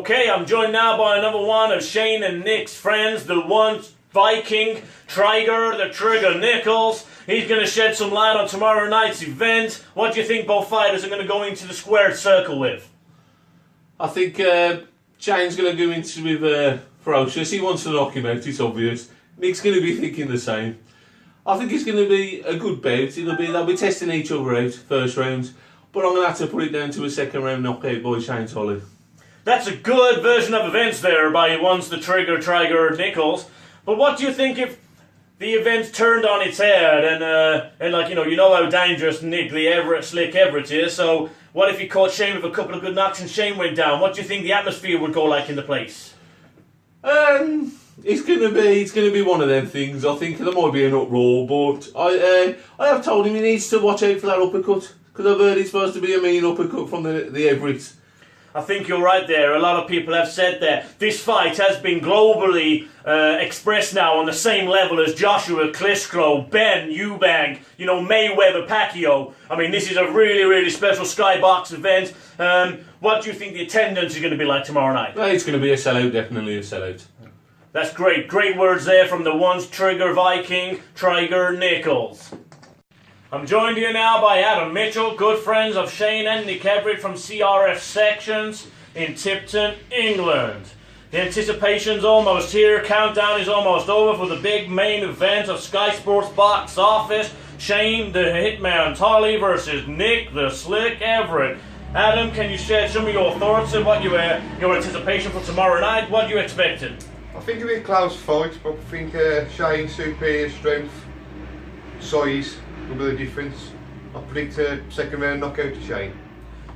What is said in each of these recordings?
Okay, I'm joined now by another one of Shayne and Nick's friends, the one Viking, Trigger, the Trigger Nichols. He's going to shed some light on tomorrow night's event. What do you think both fighters are going to go into the squared circle with? I think Shayne's going to go into with ferocious. He wants to knock him out, it's obvious. Nick's going to be thinking the same. I think it's going to be a good bout. They'll be testing each other out first round, but I'm going to have to put it down to a second round knockout by Shayne Tolley. That's a good version of events there by once the Trigger Nichols. But what do you think if the event turned on its head and like you know how dangerous Nick the Slick Everett is? So what if he caught Shayne with a couple of good knocks and Shayne went down? What do you think the atmosphere would go like in the place? It's gonna be one of them things. I think there might be an uproar, but I have told him he needs to watch out for that uppercut because I've heard it's supposed to be a mean uppercut from the Everett. I think you're right there. A lot of people have said that this fight has been globally expressed now on the same level as Joshua, Klitschko, Ben, Eubank, Mayweather, Pacquiao. I mean, this is a really, really special Skybox event. What do you think the attendance is going to be like tomorrow night? Well, it's going to be a sellout, definitely a sellout. That's great. Great words there from the once Trigger Viking, Trigger Nichols. I'm joined here now by Adam Mitchell, good friends of Shayne and Nick Everett from CRF Sections in Tipton, England. The anticipation's almost here, countdown is almost over for the big main event of Sky Sports box office, Shayne the Hitman Tolley versus Nick the Slick Everett. Adam, can you share some of your thoughts and what your anticipation for tomorrow night? What are you expecting? I think it'll be a close fight, but I think Shayne's superior strength, size will be the difference. I predict a second round knockout to Shayne.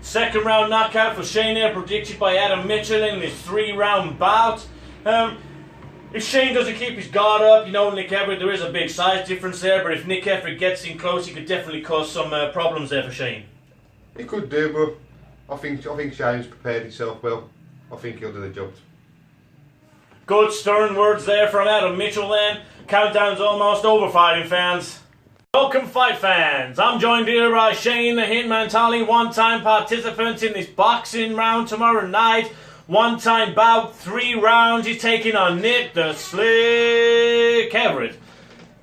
Second round knockout for Shayne there, predicted by Adam Mitchell in this 3-round bout. If Shayne doesn't keep his guard up, Nick Everett, there is a big size difference there, but if Nick Everett gets in close, he could definitely cause some problems there for Shayne. He could do, but I think Shayne's prepared himself well. I think he'll do the job. Good stern words there from Adam Mitchell then. Countdown's almost over, fighting fans. Welcome, fight fans. I'm joined here by Shayne the Hitman Tolley, one-time participant in this boxing round tomorrow night. One-time bout, 3 rounds. He's taking on Nick the Slick Everett.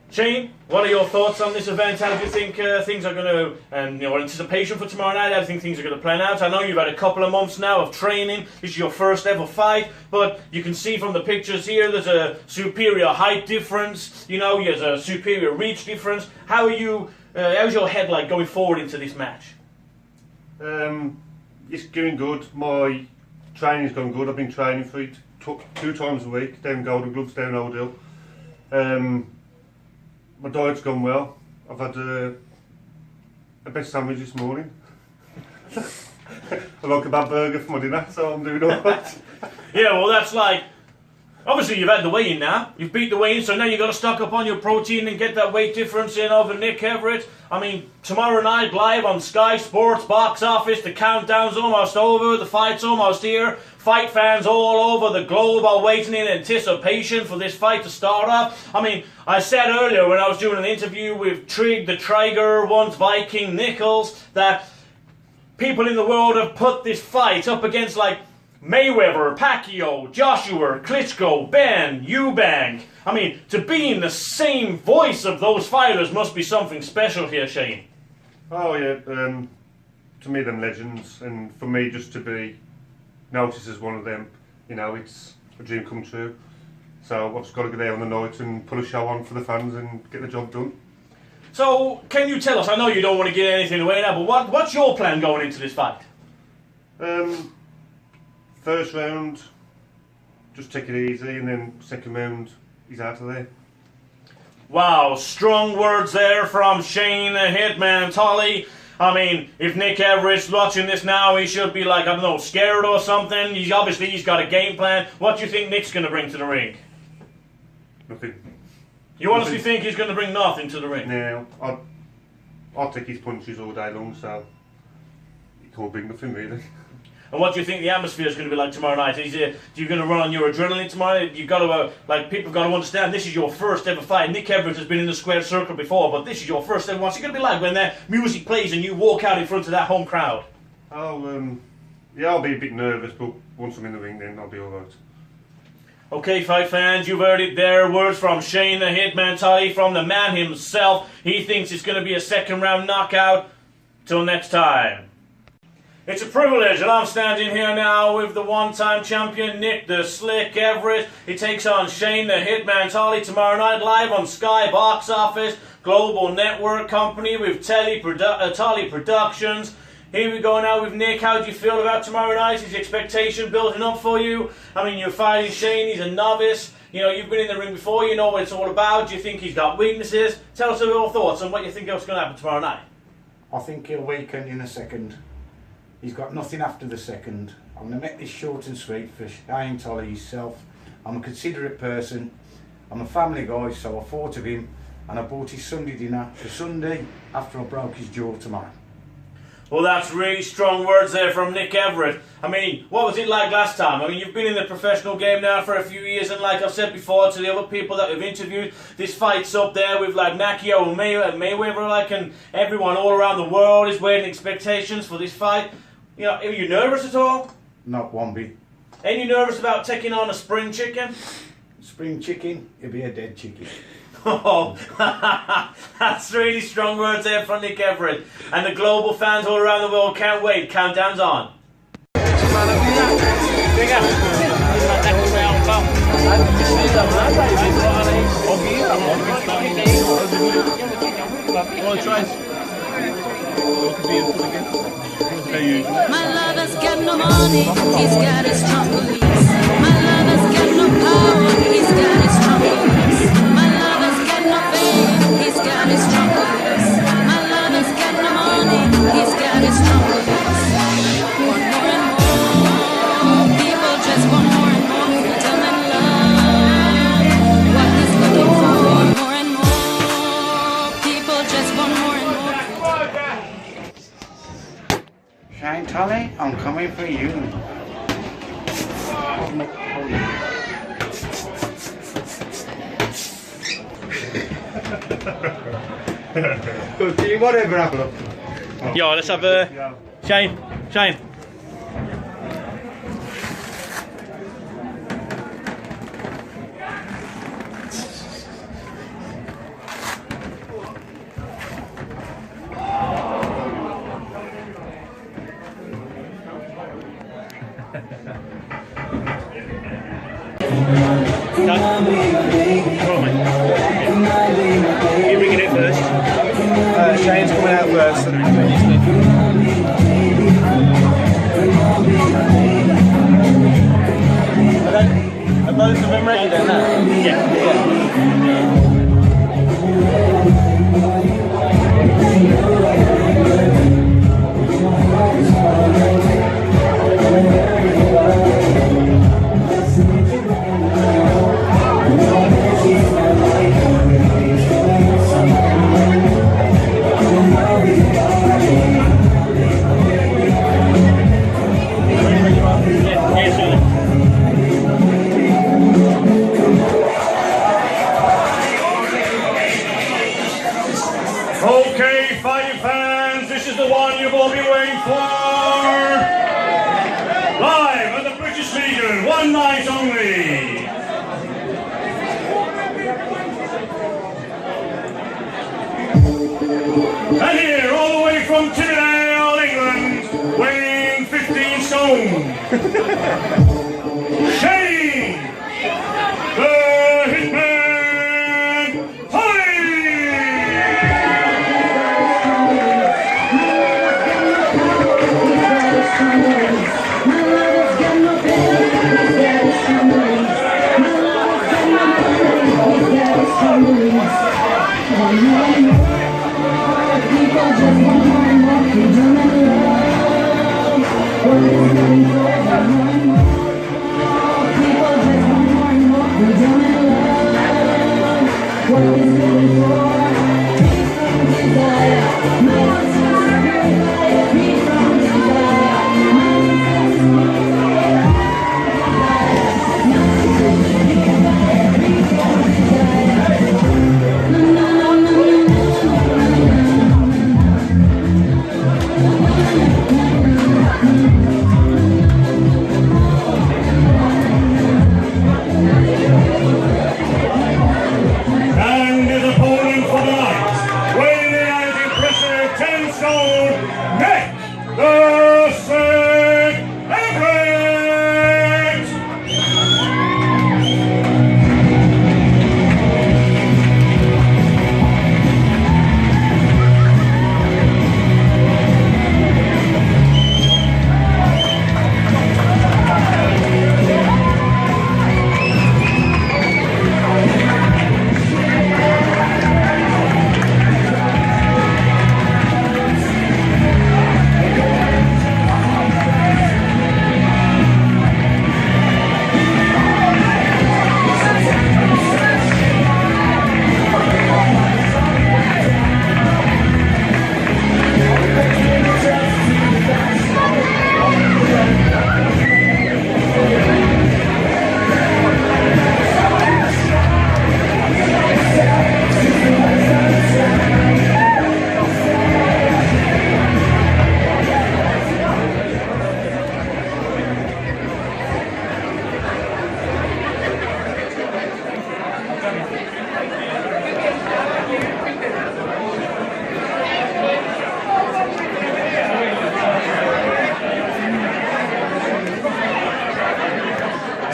Shayne, what are your thoughts on this event? How do you think things are going to, and anticipation for tomorrow night, how do you think things are going to plan out? I know you've had a couple of months now of training. This is your first ever fight, but you can see from the pictures here there's a superior height difference, there's a superior reach difference. How are you, how's your head like going forward into this match? It's going good. My training's gone good. I've been training for it 2 times a week, down Golden Gloves, down Old Hill. My diet's gone well. I've had a best sandwich this morning. I like a bad burger for my dinner, so I'm doing alright. Yeah, well that's like, obviously you've had the weigh-in now. You've beat the weigh-in, so now you've got to stock up on your protein and get that weight difference in over Nick Everett. I mean, tomorrow night live on Sky Sports box office, the countdown's almost over, the fight's almost here. Fight fans all over the globe are waiting in anticipation for this fight to start up. I mean, I said earlier when I was doing an interview with Trig the Trigger, once Viking Nichols, that people in the world have put this fight up against like Mayweather, Pacquiao, Joshua, Klitschko, Ben, Eubank. I mean, to be in the same voice of those fighters must be something special here, Shayne. Oh yeah, to me them legends, and for me just to be noticed as one of them, it's a dream come true. So I've just got to go there on the night and put a show on for the fans and get the job done. So, can you tell us, I know you don't want to give anything away now, but what's your plan going into this fight? First round, just take it easy, and then second round, he's out of there. Wow, strong words there from Shayne the Hitman Tolley. I mean, if Nick Everett's watching this now, he should be like, I don't know, scared or something. He's got a game plan. What do you think Nick's going to bring to the ring? Nothing. You honestly think he's going to bring nothing to the ring? No, I'll take his punches all day long, so he can't bring nothing really. And what do you think the atmosphere is going to be like tomorrow night? Are you going to run on your adrenaline tomorrow? You've got to, people got to understand this is your first ever fight. Nick Everett has been in the square circle before, but this is your first ever. What's it going to be like when that music plays and you walk out in front of that home crowd? Oh, Yeah, I'll be a bit nervous, but once I'm in the ring, then I'll be all right. Okay, fight fans, you've heard it there. Words from Shayne the Hitman Tolley, from the man himself. He thinks it's going to be a second round knockout. Till next time. It's a privilege that I'm standing here now with the one-time champion, Nick the Slick Everett. He takes on Shayne the Hitman Tolley tomorrow night live on Sky Box Office, global network company with Tolley Productions. Here we go now with Nick. How do you feel about tomorrow night? Is the expectation building up for you? I mean, you're fighting Shayne, he's a novice. You know, you've been in the ring before, you know what it's all about. Do you think he's got weaknesses? Tell us your thoughts on what you think is going to happen tomorrow night. I think he'll weaken in a second. He's got nothing after the second. I'm going to make this short and sweet for Shayne Tolley himself. I'm a considerate person. I'm a family guy, so I thought of him and I bought his Sunday dinner for Sunday after I broke his jaw tomorrow. Well, that's really strong words there from Nick Everett. I mean, what was it like last time? I mean, you've been in the professional game now for a few years, and like I've said before to the other people that we've interviewed, this fight's up there with like Pacquiao and Mayweather, like, and everyone all around the world is waiting expectations for this fight. You know, are you nervous at all? Not one bit. Ain't you nervous about taking on a spring chicken? Spring chicken, it'll be a dead chicken. Oh, that's really strong words there from Nick Everett. And the global fans all around the world can't wait. Countdown's on. My lover's got no money, he's got his strong beliefs. My lover's got no power, he's got his strong beliefs. My lover's got no fame, he's got his strong beliefs. My lover's got no money, he's got his strong beliefs. Want more and more, people just want more and more freedom and love. What he's looking for, more and more, people just want more and more freedom. Shayne Tolley, I'm coming for you. Okay, whatever happened. Yo, let's have a... Shayne. You're bringing it first. Shayne's coming out first. Are both of them ready then now? Yeah. Okay, fighting fans, this is the one you've all been waiting for. Live at the British Legion, one night only. And here, all the way from Tinnerdale, England, weighing 15 stone, Shayne the Hitman Tolley! People just want more and more freedom and love.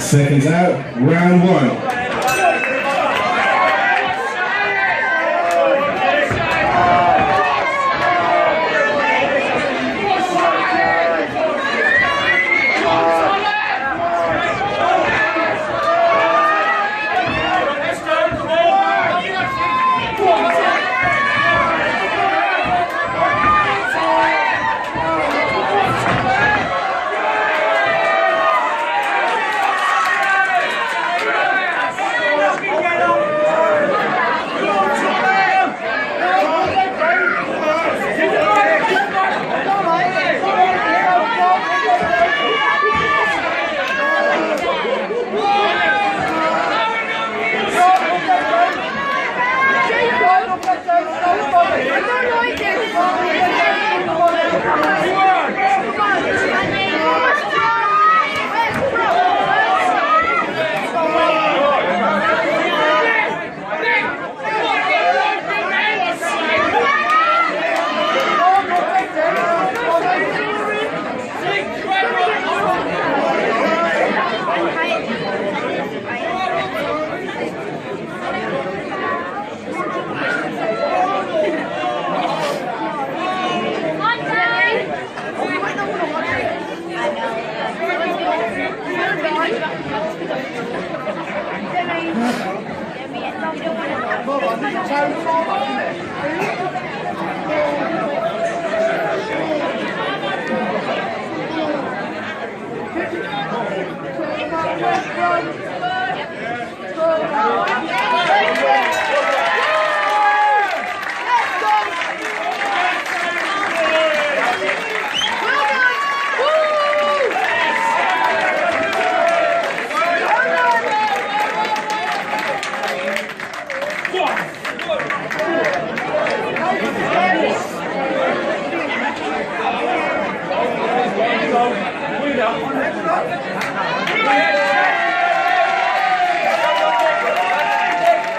Seconds out, round one.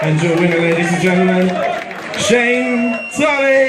And your winner, ladies and gentlemen, Shayne Tolley.